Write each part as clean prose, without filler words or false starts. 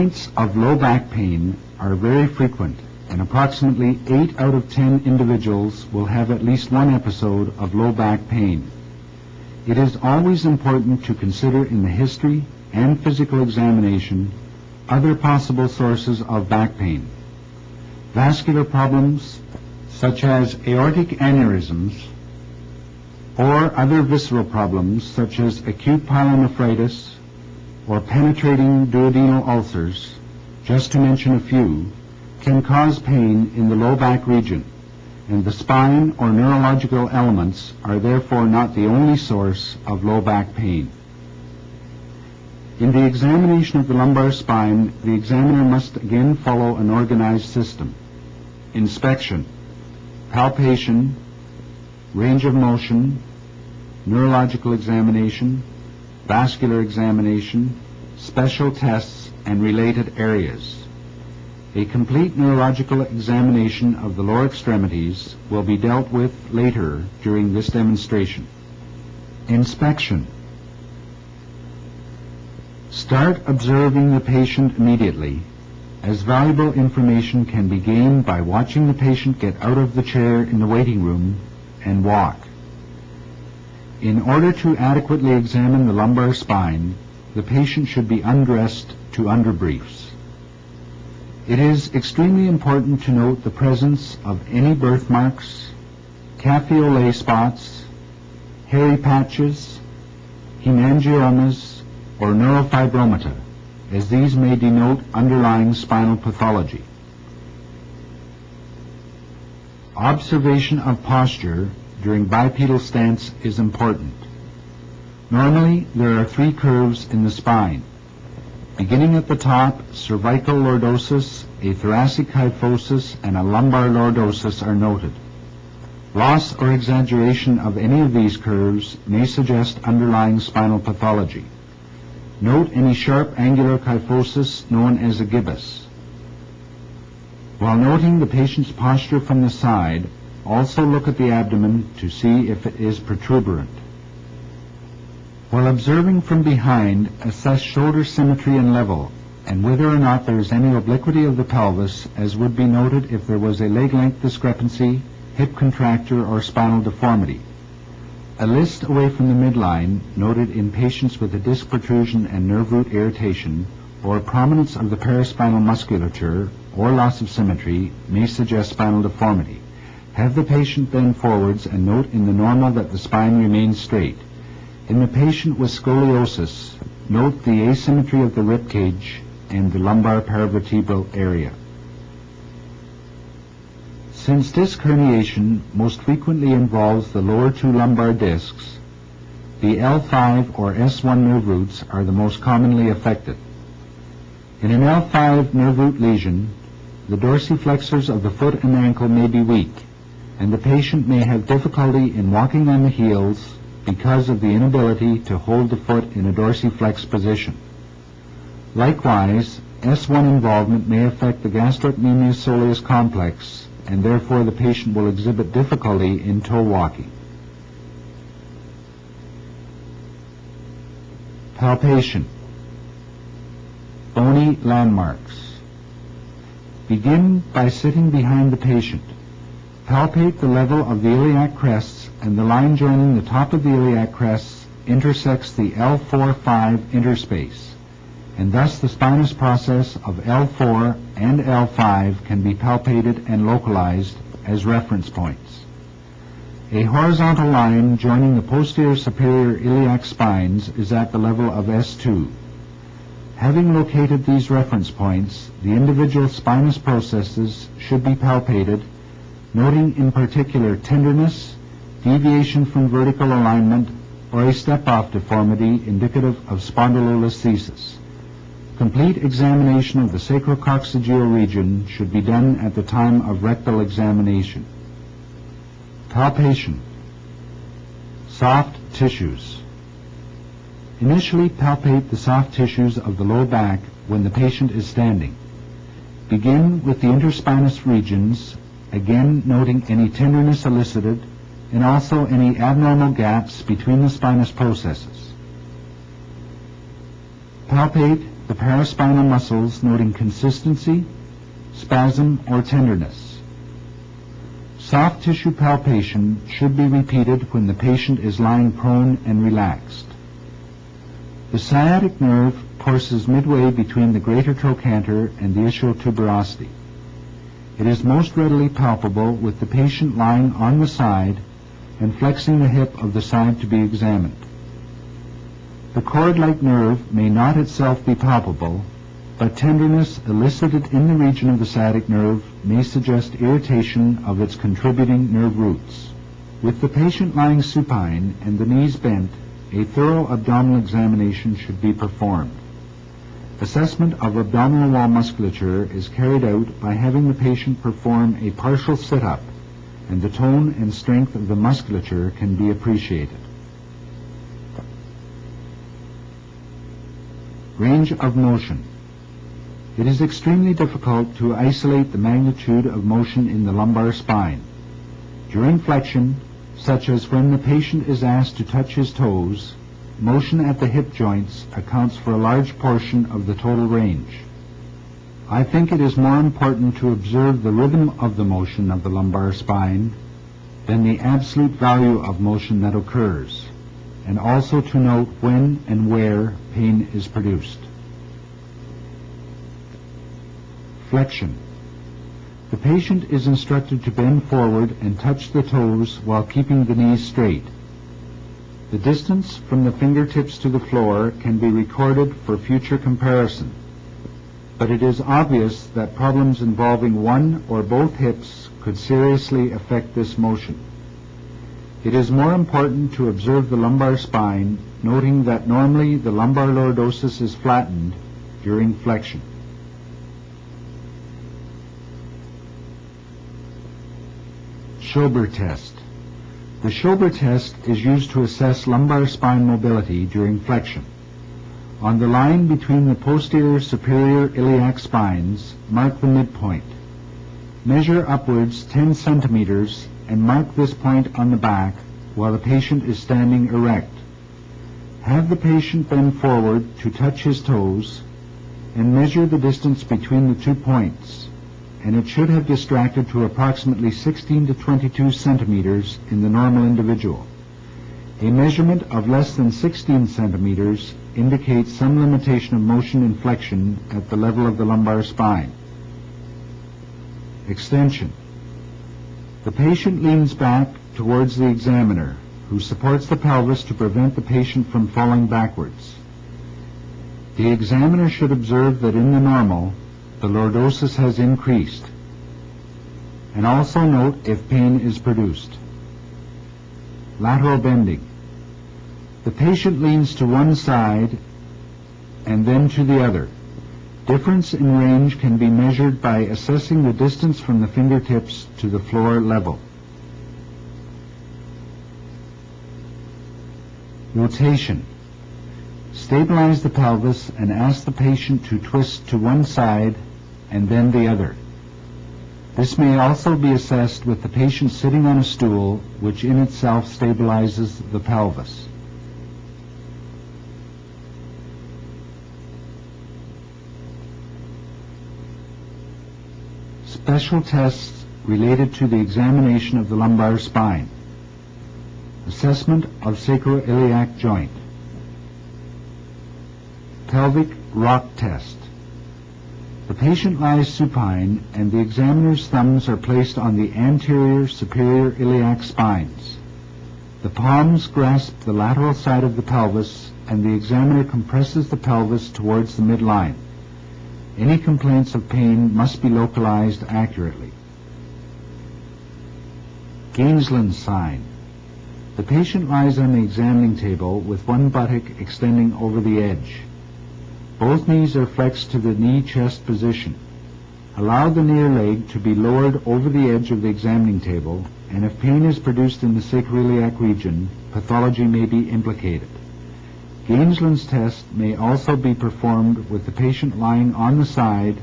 Complaints of low back pain are very frequent, and approximately 8 out of 10 individuals will have at least one episode of low back pain. It is always important to consider in the history and physical examination other possible sources of back pain. Vascular problems such as aortic aneurysms or other visceral problems such as acute pyelonephritis or penetrating duodenal ulcers, just to mention a few, can cause pain in the low back region, and the spine or neurological elements are therefore not the only source of low back pain. In the examination of the lumbar spine, the examiner must again follow an organized system: inspection, palpation, range of motion, neurological examination, vascular examination, special tests, and related areas. A complete neurological examination of the lower extremities will be dealt with later during this demonstration. Inspection. Start observing the patient immediately, as valuable information can be gained by watching the patient get out of the chair in the waiting room and walk. In order to adequately examine the lumbar spine, the patient should be undressed to underbriefs. It is extremely important to note the presence of any birthmarks, cafe-au-lait spots, hairy patches, hemangiomas, or neurofibromata, as these may denote underlying spinal pathology. Observation of posture during bipedal stance is important. Normally, there are 3 curves in the spine. Beginning at the top, cervical lordosis, a thoracic kyphosis, and a lumbar lordosis are noted. Loss or exaggeration of any of these curves may suggest underlying spinal pathology. Note any sharp angular kyphosis known as a gibbous. While noting the patient's posture from the side, also look at the abdomen to see if it is protuberant. While observing from behind, assess shoulder symmetry and level, and whether or not there is any obliquity of the pelvis, as would be noted if there was a leg length discrepancy, hip contracture, or spinal deformity. A list away from the midline, noted in patients with a disc protrusion and nerve root irritation, or prominence of the paraspinal musculature, or loss of symmetry, may suggest spinal deformity. Have the patient bend forwards and note in the normal that the spine remains straight. In the patient with scoliosis, note the asymmetry of the rib cage and the lumbar paravertebral area. Since disc herniation most frequently involves the lower 2 lumbar discs, the L5 or S1 nerve roots are the most commonly affected. In an L5 nerve root lesion, the dorsiflexors of the foot and ankle may be weak, and the patient may have difficulty in walking on the heels because of the inability to hold the foot in a dorsiflex position. Likewise, S1 involvement may affect the gastrocnemius soleus complex, and therefore the patient will exhibit difficulty in toe walking. Palpation. Bony landmarks. Begin by sitting behind the patient. Palpate the level of the iliac crests, and the line joining the top of the iliac crests intersects the L4-5 interspace, and thus the spinous process of L4 and L5 can be palpated and localized as reference points. A horizontal line joining the posterior superior iliac spines is at the level of S2. Having located these reference points, the individual spinous processes should be palpated, noting in particular tenderness, deviation from vertical alignment, or a step-off deformity indicative of spondylolisthesis. Complete examination of the sacrococcygeal region should be done at the time of rectal examination. Palpation. Soft tissues. Initially palpate the soft tissues of the low back when the patient is standing. Begin with the interspinous regions, again noting any tenderness elicited and also any abnormal gaps between the spinous processes. Palpate the paraspinal muscles, noting consistency, spasm, or tenderness. Soft tissue palpation should be repeated when the patient is lying prone and relaxed. The sciatic nerve courses midway between the greater trochanter and the ischial tuberosity. It is most readily palpable with the patient lying on the side and flexing the hip of the side to be examined. The cord-like nerve may not itself be palpable, but tenderness elicited in the region of the sciatic nerve may suggest irritation of its contributing nerve roots. With the patient lying supine and the knees bent, a thorough abdominal examination should be performed. Assessment of abdominal wall musculature is carried out by having the patient perform a partial sit-up, and the tone and strength of the musculature can be appreciated. Range of motion. It is extremely difficult to isolate the magnitude of motion in the lumbar spine. During flexion, such as when the patient is asked to touch his toes, motion at the hip joints accounts for a large portion of the total range. I think it is more important to observe the rhythm of the motion of the lumbar spine than the absolute value of motion that occurs, and also to note when and where pain is produced. Flexion. The patient is instructed to bend forward and touch the toes while keeping the knees straight. The distance from the fingertips to the floor can be recorded for future comparison, but it is obvious that problems involving one or both hips could seriously affect this motion. It is more important to observe the lumbar spine, noting that normally the lumbar lordosis is flattened during flexion. Schober test. The Schober test is used to assess lumbar spine mobility during flexion. On the line between the posterior superior iliac spines, mark the midpoint. Measure upwards 10 centimeters and mark this point on the back while the patient is standing erect. Have the patient bend forward to touch his toes and measure the distance between the 2 points, and it should have distracted to approximately 16 to 22 centimeters in the normal individual. A measurement of less than 16 centimeters indicates some limitation of motion in flexion at the level of the lumbar spine. Extension. The patient leans back towards the examiner, who supports the pelvis to prevent the patient from falling backwards. The examiner should observe that in the normal, the lordosis has increased, and also note if pain is produced. Lateral bending. The patient leans to one side and then to the other. Difference in range can be measured by assessing the distance from the fingertips to the floor level. Rotation. Stabilize the pelvis and ask the patient to twist to one side and then the other. This may also be assessed with the patient sitting on a stool, which in itself stabilizes the pelvis. Special tests related to the examination of the lumbar spine. Assessment of sacroiliac joint. Pelvic rock test. The patient lies supine and the examiner's thumbs are placed on the anterior superior iliac spines. The palms grasp the lateral side of the pelvis and the examiner compresses the pelvis towards the midline. Any complaints of pain must be localized accurately. Gainsland's sign. The patient lies on the examining table with one buttock extending over the edge. Both knees are flexed to the knee-chest position. Allow the near leg to be lowered over the edge of the examining table, and if pain is produced in the sacroiliac region, pathology may be implicated. Gainsland's test may also be performed with the patient lying on the side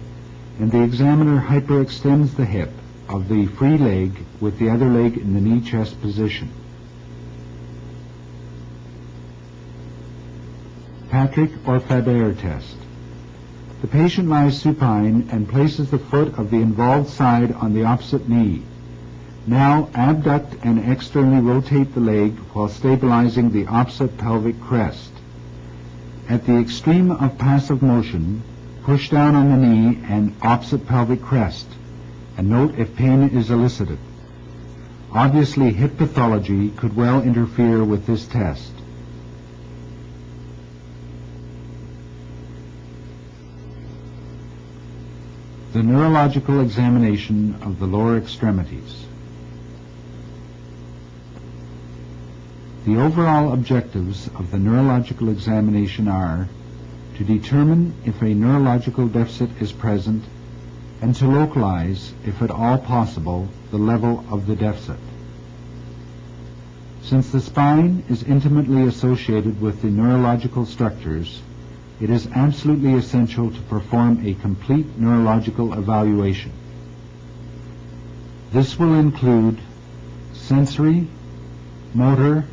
and the examiner hyperextends the hip of the free leg with the other leg in the knee-chest position. Patrick or Faber test. The patient lies supine and places the foot of the involved side on the opposite knee. Now abduct and externally rotate the leg while stabilizing the opposite pelvic crest. At the extreme of passive motion, push down on the knee and opposite pelvic crest, and note if pain is elicited. Obviously, hip pathology could well interfere with this test. The neurological examination of the lower extremities. The overall objectives of the neurological examination are to determine if a neurological deficit is present and to localize, if at all possible, the level of the deficit. Since the spine is intimately associated with the neurological structures, it is absolutely essential to perform a complete neurological evaluation. This will include sensory, motor,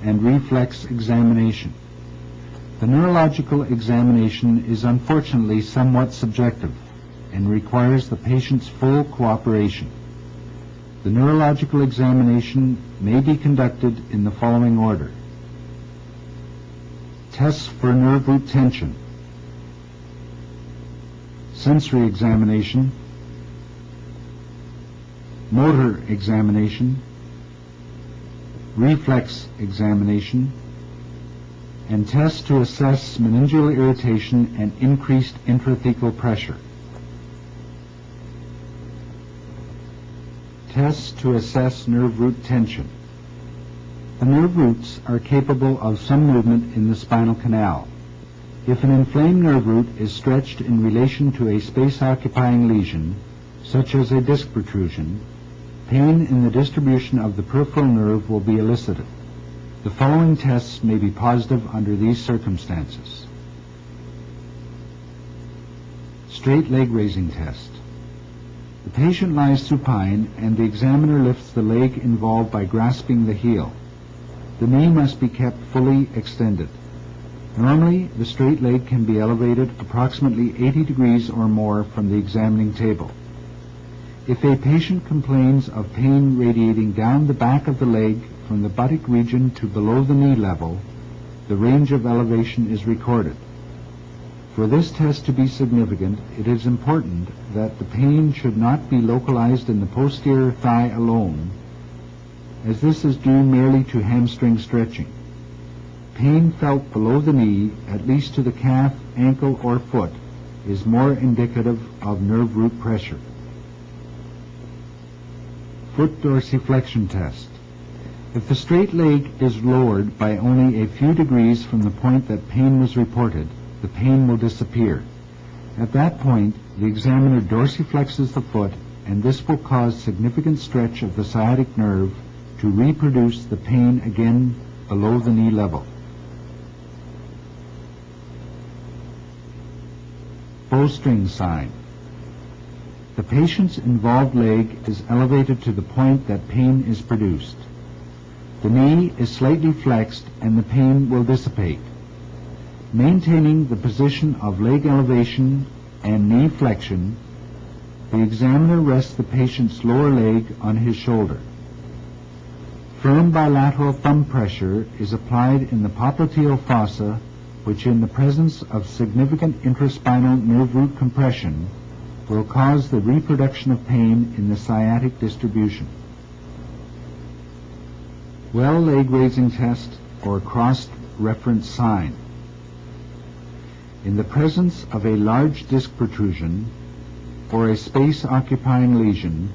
and reflex examination. The neurological examination is unfortunately somewhat subjective and requires the patient's full cooperation. The neurological examination may be conducted in the following order. Tests for nerve root tension, sensory examination, motor examination, reflex examination, and tests to assess meningeal irritation and increased intrathecal pressure. Tests to assess nerve root tension. The nerve roots are capable of some movement in the spinal canal. If an inflamed nerve root is stretched in relation to a space-occupying lesion, such as a disc protrusion, pain in the distribution of the peripheral nerve will be elicited. The following tests may be positive under these circumstances. Straight leg raising test. The patient lies supine and the examiner lifts the leg involved by grasping the heel. The knee must be kept fully extended. Normally, the straight leg can be elevated approximately 80 degrees or more from the examining table. If a patient complains of pain radiating down the back of the leg from the buttock region to below the knee level, the range of elevation is recorded. For this test to be significant, it is important that the pain should not be localized in the posterior thigh alone, as this is due merely to hamstring stretching. Pain felt below the knee, at least to the calf, ankle, or foot, is more indicative of nerve root pressure. Foot dorsiflexion test. If the straight leg is lowered by only a few degrees from the point that pain was reported, the pain will disappear. At that point, the examiner dorsiflexes the foot, and this will cause significant stretch of the sciatic nerve to reproduce the pain again below the knee level. Bowstring sign. The patient's involved leg is elevated to the point that pain is produced. The knee is slightly flexed and the pain will dissipate. Maintaining the position of leg elevation and knee flexion, the examiner rests the patient's lower leg on his shoulder. Firm bilateral thumb pressure is applied in the popliteal fossa, which in the presence of significant intraspinal nerve root compression will cause the reproduction of pain in the sciatic distribution. Well leg raising test or crossed reference sign. In the presence of a large disc protrusion or a space-occupying lesion,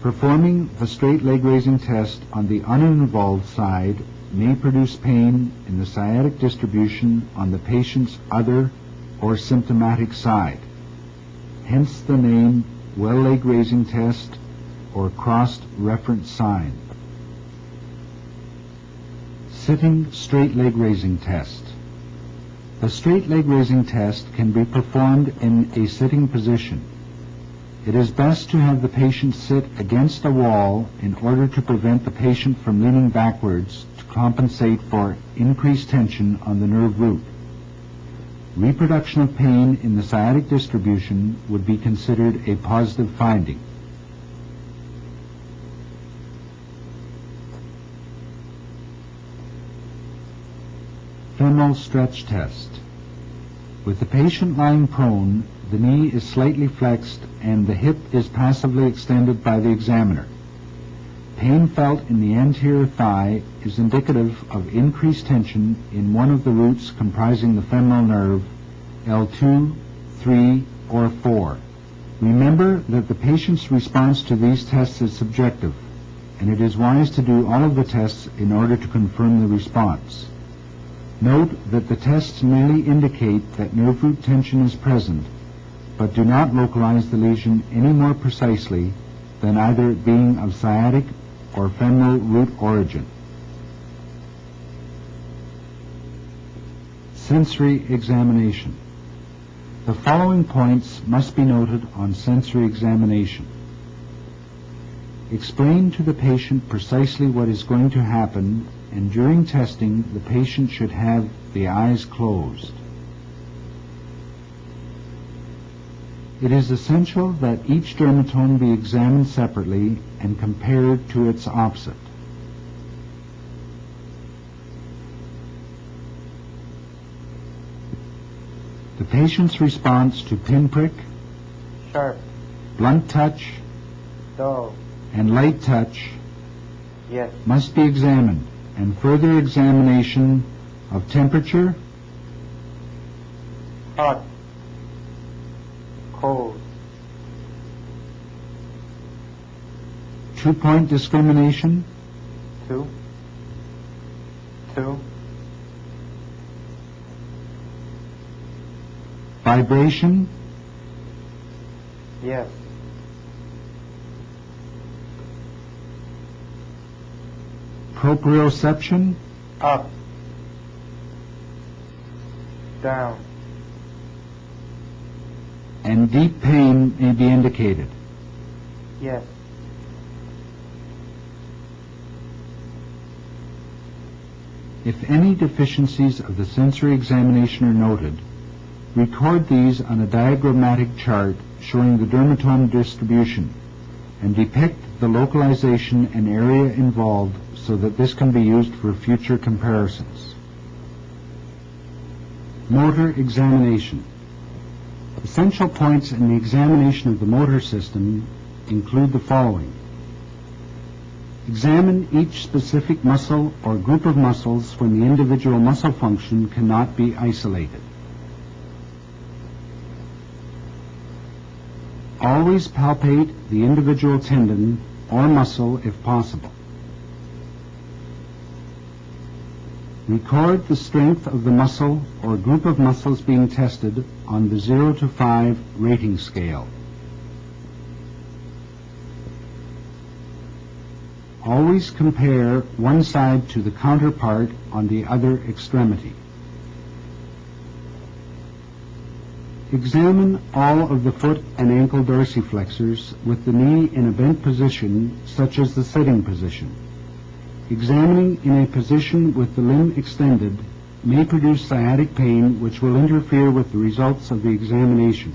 performing the straight leg raising test on the uninvolved side may produce pain in the sciatic distribution on the patient's other or symptomatic side. Hence the name well leg raising test or crossed reference sign. Sitting straight leg raising test. The straight leg raising test can be performed in a sitting position. It is best to have the patient sit against a wall in order to prevent the patient from leaning backwards to compensate for increased tension on the nerve root. reproduction of pain in the sciatic distribution would be considered a positive finding. Femoral stretch test. With the patient lying prone, the knee is slightly flexed and the hip is passively extended by the examiner. Pain felt in the anterior thigh is indicative of increased tension in one of the roots comprising the femoral nerve, L2, 3, or 4. Remember that the patient's response to these tests is subjective, and it is wise to do all of the tests in order to confirm the response. Note that the tests merely indicate that nerve root tension is present, but do not localize the lesion any more precisely than either it being of sciatic or femoral root origin. Sensory examination. The following points must be noted on sensory examination. Explain to the patient precisely what is going to happen, and during testing, the patient should have the eyes closed. It is essential that each dermatome be examined separately and compared to its opposite. The patient's response to pinprick, sharp, blunt touch, dull, and light touch yes, must be examined, and further examination of temperature, hot, cold, 2-point discrimination, 2, vibration, yes, proprioception, up, down, and deep pain may be indicated. yes, If any deficiencies of the sensory examination are noted, record these on a diagrammatic chart showing the dermatome distribution and depict the localization and area involved so that this can be used for future comparisons. Motor examination. Essential points in the examination of the motor system include the following. Examine each specific muscle or group of muscles when the individual muscle function cannot be isolated. Always palpate the individual tendon or muscle if possible. Record the strength of the muscle or group of muscles being tested on the 0 to 5 rating scale. Always compare one side to the counterpart on the other extremity. Examine all of the foot and ankle dorsiflexors with the knee in a bent position, such as the sitting position. Examining in a position with the limb extended may produce sciatic pain, which will interfere with the results of the examination.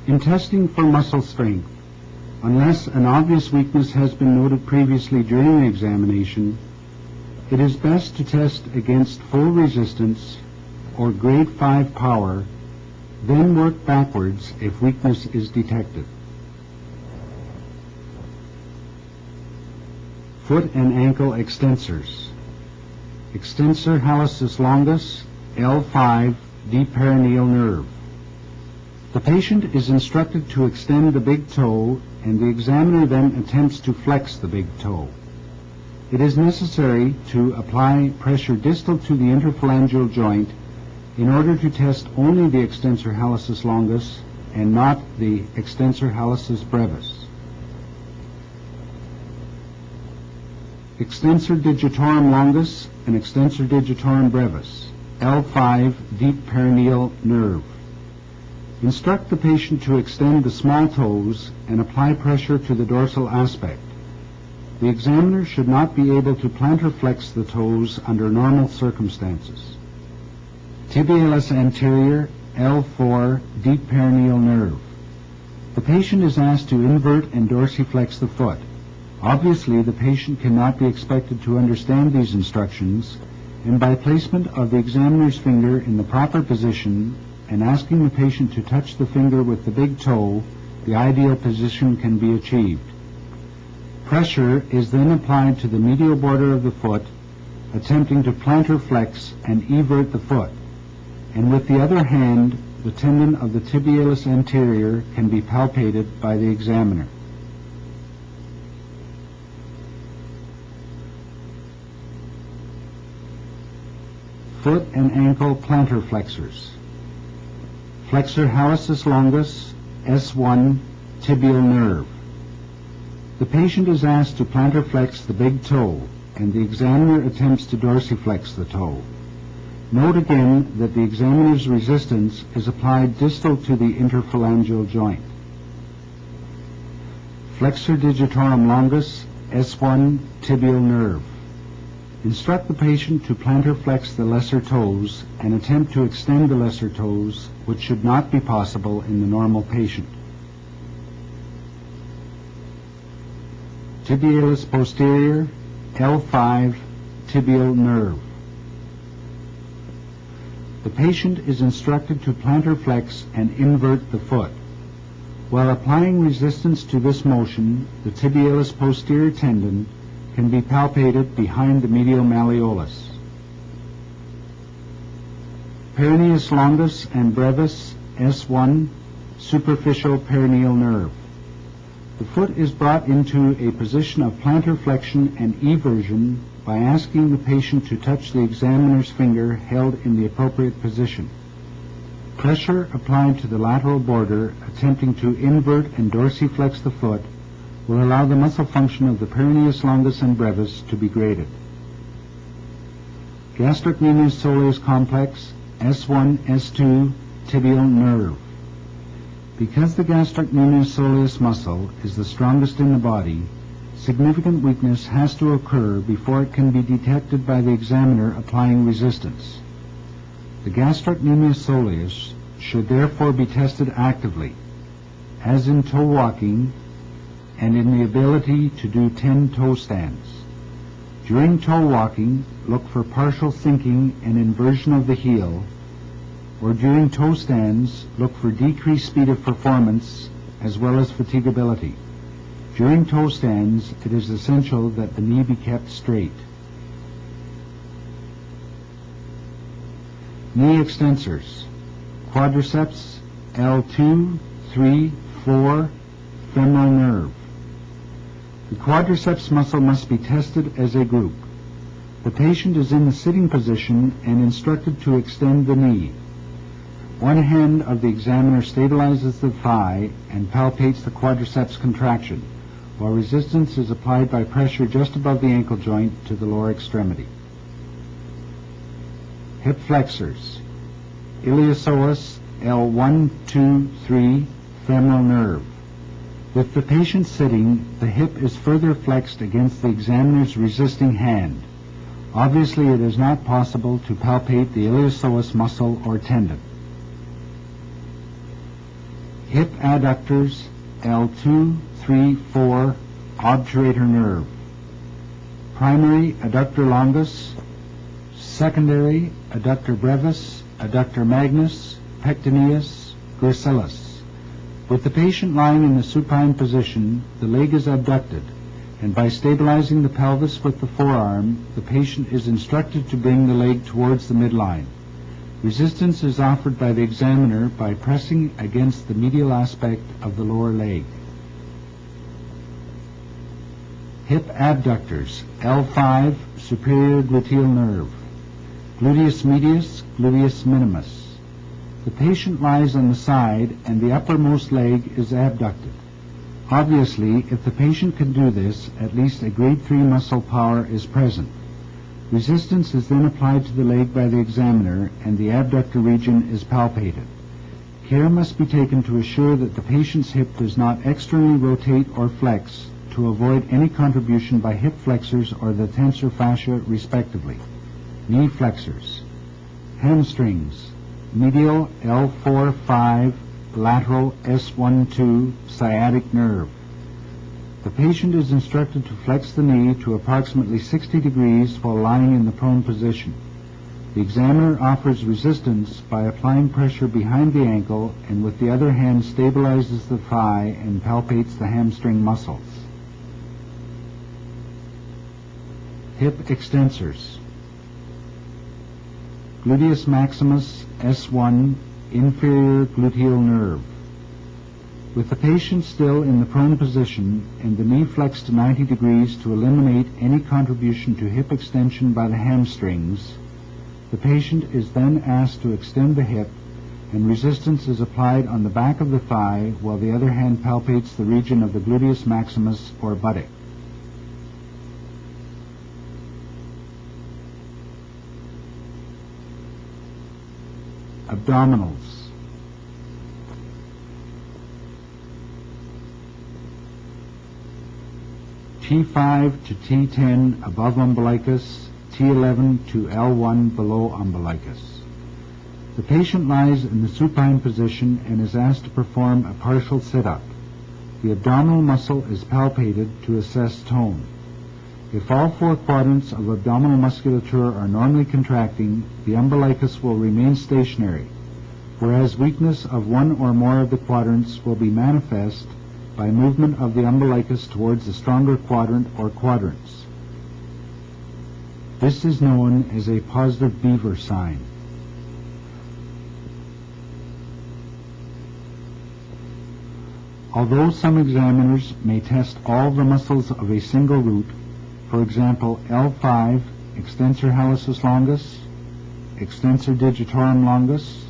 In testing for muscle strength, unless an obvious weakness has been noted previously during the examination, it is best to test against full resistance or grade 5 power, then work backwards if weakness is detected. Foot and ankle extensors. Extensor hallucis longus, L5, deep perineal nerve. The patient is instructed to extend the big toe, and the examiner then attempts to flex the big toe. It is necessary to apply pressure distal to the interphalangeal joint in order to test only the extensor hallucis longus and not the extensor hallucis brevis. Extensor digitorum longus and extensor digitorum brevis, L5, deep perineal nerve. Instruct the patient to extend the small toes and apply pressure to the dorsal aspect. The examiner should not be able to plantar flex the toes under normal circumstances. Tibialis anterior, L4, deep perineal nerve. The patient is asked to invert and dorsiflex the foot. Obviously, the patient cannot be expected to understand these instructions, and by placement of the examiner's finger in the proper position and asking the patient to touch the finger with the big toe, the ideal position can be achieved. Pressure is then applied to the medial border of the foot, attempting to plantar flex and evert the foot, and with the other hand, the tendon of the tibialis anterior can be palpated by the examiner. Foot and ankle plantar flexors. Flexor hallucis longus, S1, tibial nerve. The patient is asked to plantar flex the big toe, and the examiner attempts to dorsiflex the toe. Note again that the examiner's resistance is applied distal to the interphalangeal joint. Flexor digitorum longus, S1, tibial nerve. Instruct the patient to plantar flex the lesser toes and attempt to extend the lesser toes, which should not be possible in the normal patient. Tibialis posterior, L5, tibial nerve. The patient is instructed to plantar flex and invert the foot. While applying resistance to this motion, the tibialis posterior tendon can be palpated behind the medial malleolus. Peroneus longus and brevis, S1, superficial perineal nerve. The foot is brought into a position of plantar flexion and eversion by asking the patient to touch the examiner's finger held in the appropriate position. Pressure applied to the lateral border, attempting to invert and dorsiflex the foot, will allow the muscle function of the peroneus longus and brevis to be graded. Gastrocnemius soleus complex, S1, S2, tibial nerve. Because the gastrocnemius soleus muscle is the strongest in the body, significant weakness has to occur before it can be detected by the examiner applying resistance. The gastrocnemius soleus should therefore be tested actively, as in toe walking and in the ability to do 10 toe stands. During toe walking, look for partial sinking and inversion of the heel, or during toe stands, look for decreased speed of performance as well as fatigability. During toe stands, it is essential that the knee be kept straight. Knee extensors. Quadriceps, L2, 3, 4, femoral nerve. The quadriceps muscle must be tested as a group. The patient is in the sitting position and instructed to extend the knee. One hand of the examiner stabilizes the thigh and palpates the quadriceps contraction, while resistance is applied by pressure just above the ankle joint to the lower extremity. Hip flexors. Iliopsoas, L1, 2, 3, femoral nerve. With the patient sitting, the hip is further flexed against the examiner's resisting hand. Obviously, it is not possible to palpate the iliopsoas muscle or tendon. Hip adductors, L2, 3, 4, obturator nerve. Primary adductor longus, secondary adductor brevis, adductor magnus, pectineus, gracilis. With the patient lying in the supine position, the leg is abducted, and by stabilizing the pelvis with the forearm, the patient is instructed to bring the leg towards the midline. Resistance is offered by the examiner by pressing against the medial aspect of the lower leg. Hip abductors, L5, superior gluteal nerve. Gluteus medius, gluteus minimus. The patient lies on the side and the uppermost leg is abducted. Obviously, if the patient can do this, at least a grade 3 muscle power is present. Resistance is then applied to the leg by the examiner and the abductor region is palpated. Care must be taken to assure that the patient's hip does not externally rotate or flex to avoid any contribution by hip flexors or the tensor fascia respectively. Knee flexors. Hamstrings, medial L4-5, lateral S1-2 sciatic nerve. The patient is instructed to flex the knee to approximately 60 degrees while lying in the prone position. The examiner offers resistance by applying pressure behind the ankle and with the other hand stabilizes the thigh and palpates the hamstring muscles. Hip extensors. Gluteus maximus S1, inferior gluteal nerve. With the patient still in the prone position and the knee flexed to 90 degrees to eliminate any contribution to hip extension by the hamstrings, the patient is then asked to extend the hip, and resistance is applied on the back of the thigh while the other hand palpates the region of the gluteus maximus or buttock. Abdominals. T5 to T10 above umbilicus, T11 to L1 below umbilicus. The patient lies in the supine position and is asked to perform a partial sit-up. The abdominal muscle is palpated to assess tone. If all four quadrants of abdominal musculature are normally contracting, the umbilicus will remain stationary, whereas weakness of one or more of the quadrants will be manifest by movement of the umbilicus towards the stronger quadrant or quadrants. This is known as a positive beaver sign. Although some examiners may test all the muscles of a single root, for example, L5, extensor hallucis longus, extensor digitorum longus,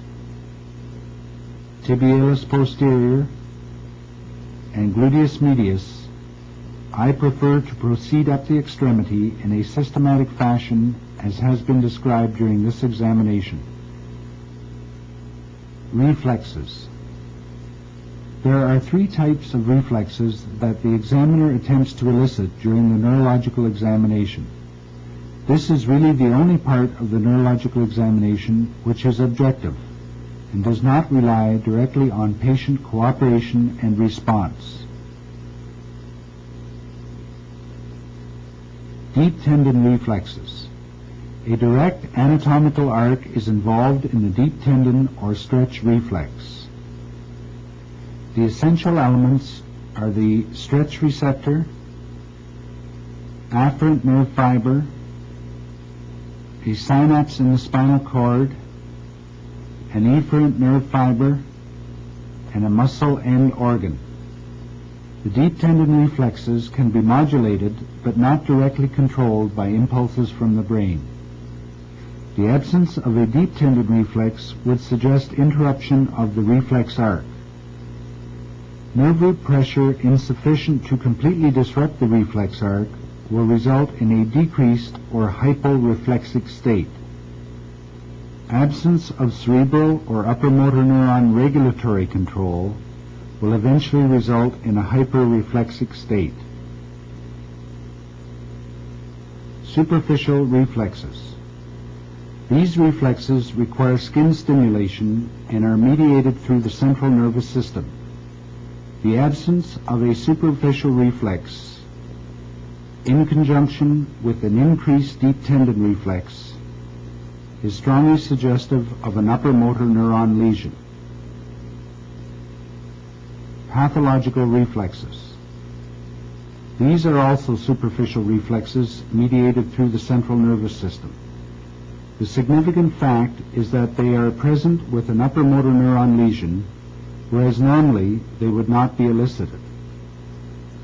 tibialis posterior, and gluteus medius, I prefer to proceed up the extremity in a systematic fashion as has been described during this examination. Reflexes. There are three types of reflexes that the examiner attempts to elicit during the neurological examination. This is really the only part of the neurological examination which is objective and does not rely directly on patient cooperation and response. Deep tendon reflexes. A direct anatomical arc is involved in the deep tendon or stretch reflex. The essential elements are the stretch receptor, afferent nerve fiber, a synapse in the spinal cord, an efferent nerve fiber, and a muscle end organ. The deep tendon reflexes can be modulated but not directly controlled by impulses from the brain. The absence of a deep tendon reflex would suggest interruption of the reflex arc. Nerve root pressure insufficient to completely disrupt the reflex arc will result in a decreased or hyporeflexic state. Absence of cerebral or upper motor neuron regulatory control will eventually result in a hyperreflexic state. Superficial reflexes. These reflexes require skin stimulation and are mediated through the central nervous system. The absence of a superficial reflex, in conjunction with an increased deep tendon reflex, is strongly suggestive of an upper motor neuron lesion. Pathological reflexes. These are also superficial reflexes mediated through the central nervous system. The significant fact is that they are present with an upper motor neuron lesion, whereas normally they would not be elicited.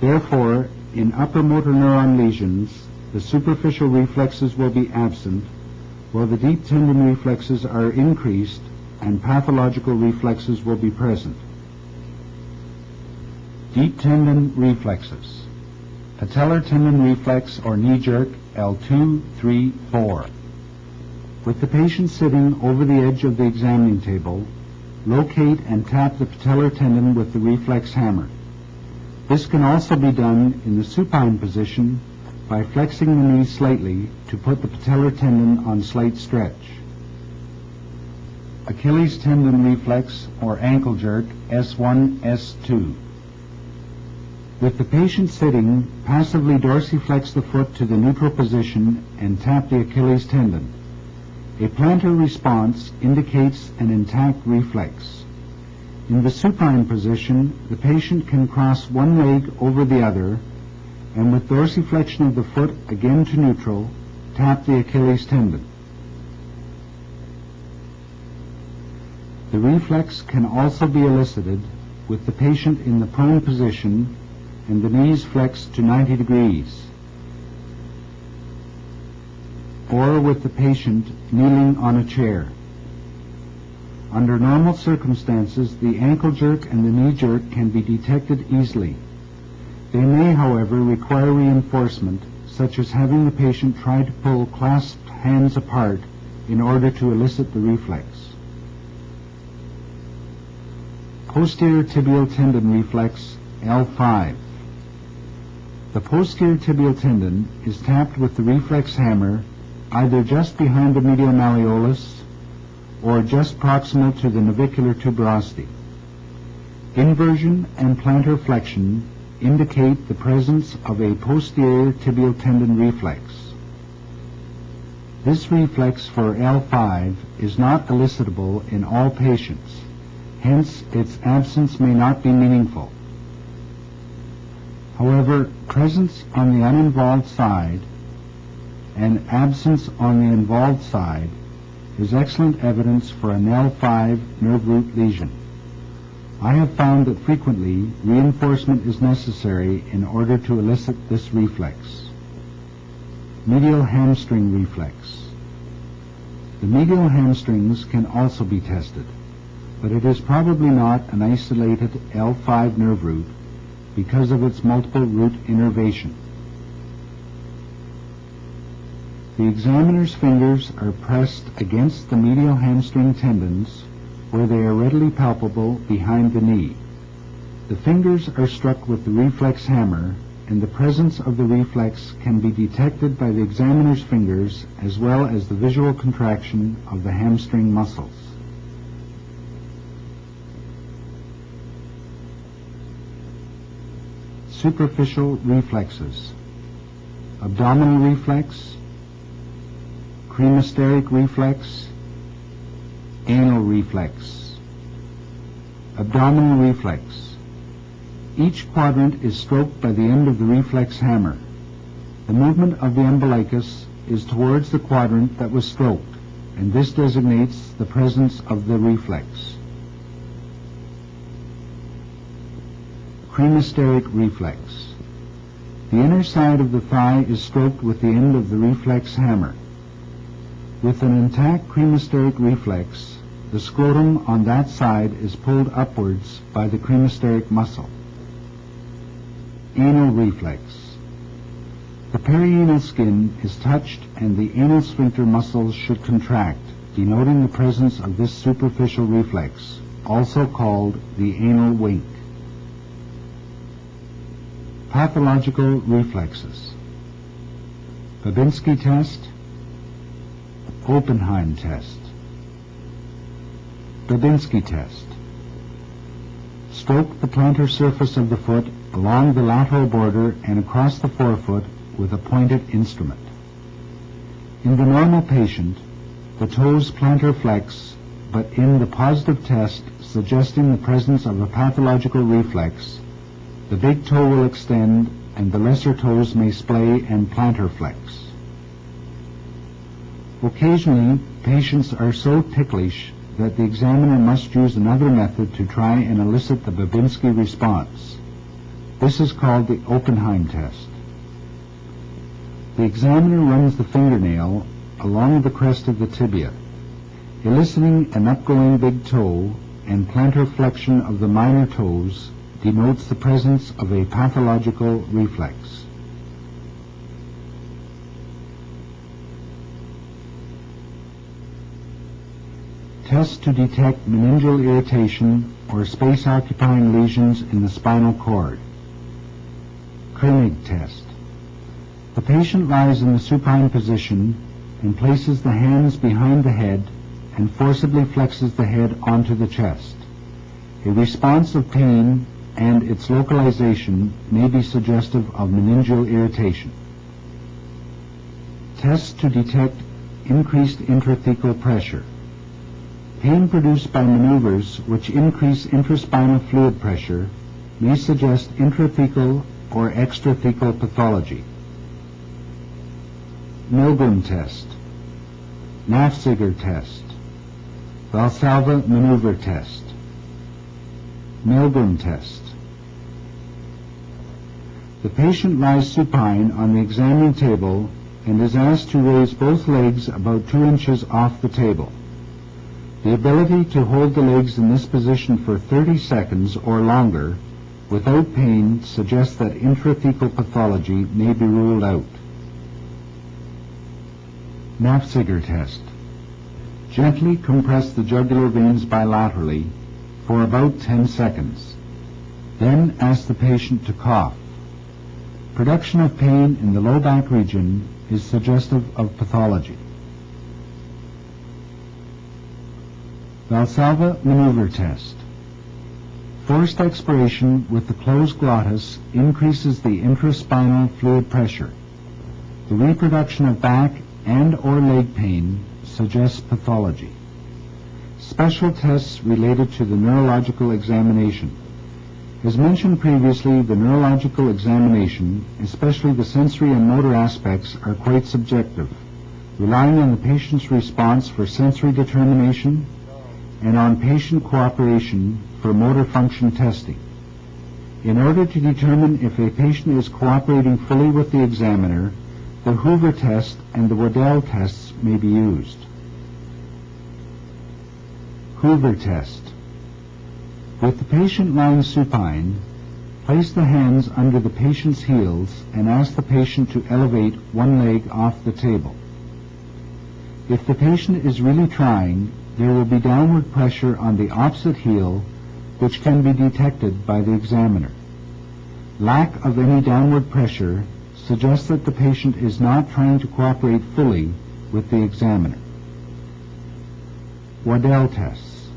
Therefore, in upper motor neuron lesions, the superficial reflexes will be absent, while the deep tendon reflexes are increased and pathological reflexes will be present. Deep tendon reflexes. Patellar tendon reflex or knee jerk L2, 3, 4. With the patient sitting over the edge of the examining table, locate and tap the patellar tendon with the reflex hammer. This can also be done in the supine position by flexing the knee slightly to put the patellar tendon on slight stretch. Achilles tendon reflex or ankle jerk S1, S2. With the patient sitting, passively dorsiflex the foot to the neutral position and tap the Achilles tendon. A plantar response indicates an intact reflex. In the supine position, the patient can cross one leg over the other, and with dorsiflexion of the foot again to neutral, tap the Achilles tendon. The reflex can also be elicited with the patient in the prone position and the knees flexed to 90 degrees, or with the patient kneeling on a chair. Under normal circumstances, the ankle jerk and the knee jerk can be detected easily. They may, however, require reinforcement, such as having the patient try to pull clasped hands apart in order to elicit the reflex. Posterior tibial tendon reflex, L5. The posterior tibial tendon is tapped with the reflex hammer either just behind the medial malleolus or just proximal to the navicular tuberosity. Inversion and plantar flexion indicate the presence of a posterior tibial tendon reflex. This reflex for L5 is not elicitable in all patients, hence its absence may not be meaningful. However, presence on the uninvolved side and absence on the involved side is excellent evidence for an L5 nerve root lesion. I have found that frequently reinforcement is necessary in order to elicit this reflex. Medial hamstring reflex. The medial hamstrings can also be tested, but it is probably not an isolated L5 nerve root because of its multiple root innervation. The examiner's fingers are pressed against the medial hamstring tendons where they are readily palpable behind the knee. The fingers are struck with the reflex hammer, and the presence of the reflex can be detected by the examiner's fingers as well as the visual contraction of the hamstring muscles. Superficial reflexes. Abdominal reflex, cremasteric reflex, anal reflex. Abdominal reflex. Each quadrant is stroked by the end of the reflex hammer. The movement of the umbilicus is towards the quadrant that was stroked, and this designates the presence of the reflex. Cremasteric reflex. The inner side of the thigh is stroked with the end of the reflex hammer. With an intact cremasteric reflex, the scrotum on that side is pulled upwards by the cremasteric muscle. Anal reflex. The perianal skin is touched and the anal sphincter muscles should contract, denoting the presence of this superficial reflex, also called the anal wink. Pathological reflexes. Babinski test, Oppenheim test. Babinski test. Stroke the plantar surface of the foot along the lateral border and across the forefoot with a pointed instrument. In the normal patient, the toes plantar flex, but in the positive test suggesting the presence of a pathological reflex, the big toe will extend and the lesser toes may splay and plantar flex. Occasionally, patients are so ticklish that the examiner must use another method to try and elicit the Babinski response. This is called the Oppenheim test. The examiner runs the fingernail along the crest of the tibia, eliciting an upgoing big toe and plantar flexion of the minor toes denotes the presence of a pathological reflex. Test to detect meningeal irritation or space-occupying lesions in the spinal cord. Koenig test. The patient lies in the supine position and places the hands behind the head and forcibly flexes the head onto the chest. A response of pain and its localization may be suggestive of meningeal irritation. Tests to detect increased intrathecal pressure. Pain produced by maneuvers which increase intraspinal fluid pressure may suggest intrathecal or extrathecal pathology. Milgram test, Nafziger test, Valsalva maneuver test, Milgram test. The patient lies supine on the examining table and is asked to raise both legs about 2 inches off the table. The ability to hold the legs in this position for 30 seconds or longer without pain suggests that intrathecal pathology may be ruled out. Nafziger test. Gently compress the jugular veins bilaterally for about 10 seconds. Then ask the patient to cough. Production of pain in the low back region is suggestive of pathology. Valsalva maneuver test. Forced expiration with the closed glottis increases the intraspinal fluid pressure. The reproduction of back and or leg pain suggests pathology. Special tests related to the neurological examination. As mentioned previously, the neurological examination, especially the sensory and motor aspects, are quite subjective, relying on the patient's response for sensory determination and on patient cooperation for motor function testing. In order to determine if a patient is cooperating fully with the examiner, the Hoover test and the Waddell tests may be used. Hoover test. With the patient lying supine, place the hands under the patient's heels and ask the patient to elevate one leg off the table. If the patient is really trying, there will be downward pressure on the opposite heel, which can be detected by the examiner. Lack of any downward pressure suggests that the patient is not trying to cooperate fully with the examiner. Waddell tests.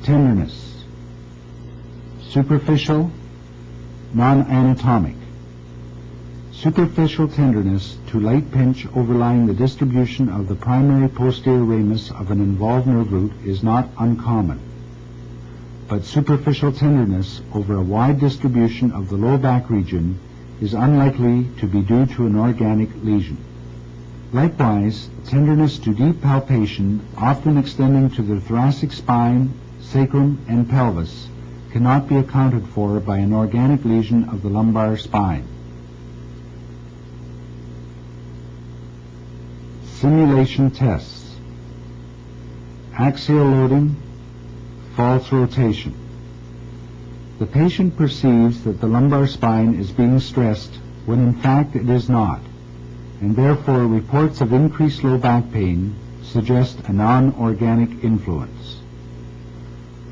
Tenderness. Superficial, non-anatomic. Superficial tenderness to light pinch overlying the distribution of the primary posterior ramus of an involved nerve root is not uncommon, but superficial tenderness over a wide distribution of the low back region is unlikely to be due to an organic lesion. Likewise, tenderness to deep palpation, often extending to the thoracic spine, sacrum, and pelvis, cannot be accounted for by an organic lesion of the lumbar spine. Simulation tests. Axial loading, false rotation. The patient perceives that the lumbar spine is being stressed when in fact it is not, and therefore reports of increased low back pain suggest a non-organic influence.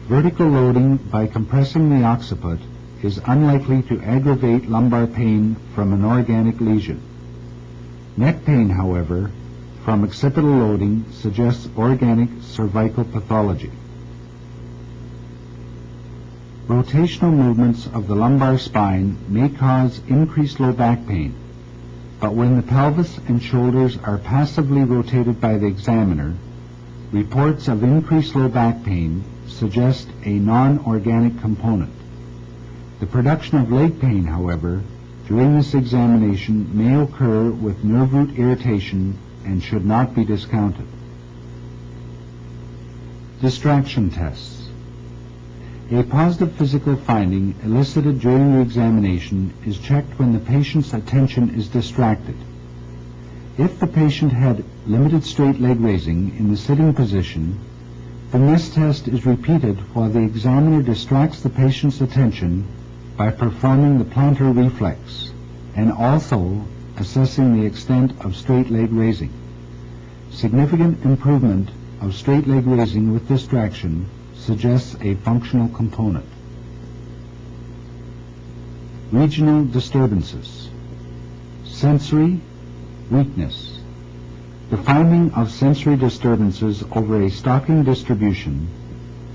Vertical loading by compressing the occiput is unlikely to aggravate lumbar pain from an organic lesion. Neck pain, however, from occipital loading suggests organic cervical pathology. Rotational movements of the lumbar spine may cause increased low back pain, but when the pelvis and shoulders are passively rotated by the examiner, reports of increased low back pain suggest a non-organic component. The production of leg pain, however, during this examination may occur with nerve root irritation and should not be discounted. Distraction tests. A positive physical finding elicited during the examination is checked when the patient's attention is distracted. If the patient had limited straight leg raising in the sitting position, then this test is repeated while the examiner distracts the patient's attention by performing the plantar reflex and also assessing the extent of straight leg raising. Significant improvement of straight leg raising with distraction suggests a functional component. Regional disturbances. Sensory weakness. The finding of sensory disturbances over a stocking distribution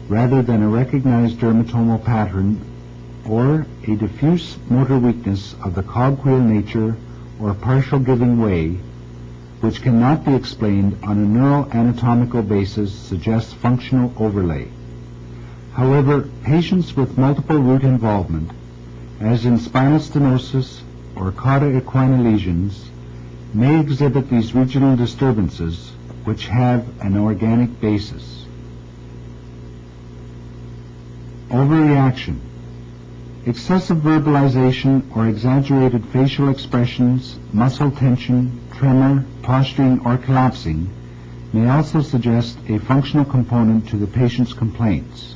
rather than a recognized dermatomal pattern or a diffuse motor weakness of the cogwheel nature or partial giving way, which cannot be explained on a neuroanatomical basis, suggests functional overlay. However, patients with multiple root involvement, as in spinal stenosis or cauda equina lesions, may exhibit these regional disturbances which have an organic basis. Overreaction. Excessive verbalization or exaggerated facial expressions, muscle tension, tremor, posturing, or collapsing may also suggest a functional component to the patient's complaints.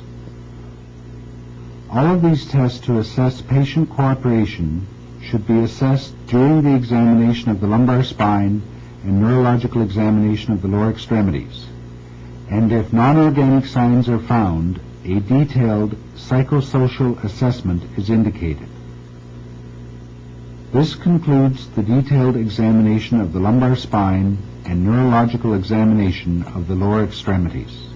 All of these tests to assess patient cooperation should be assessed during the examination of the lumbar spine and neurological examination of the lower extremities, and if non-organic signs are found, a detailed psychosocial assessment is indicated. This concludes the detailed examination of the lumbar spine and neurological examination of the lower extremities.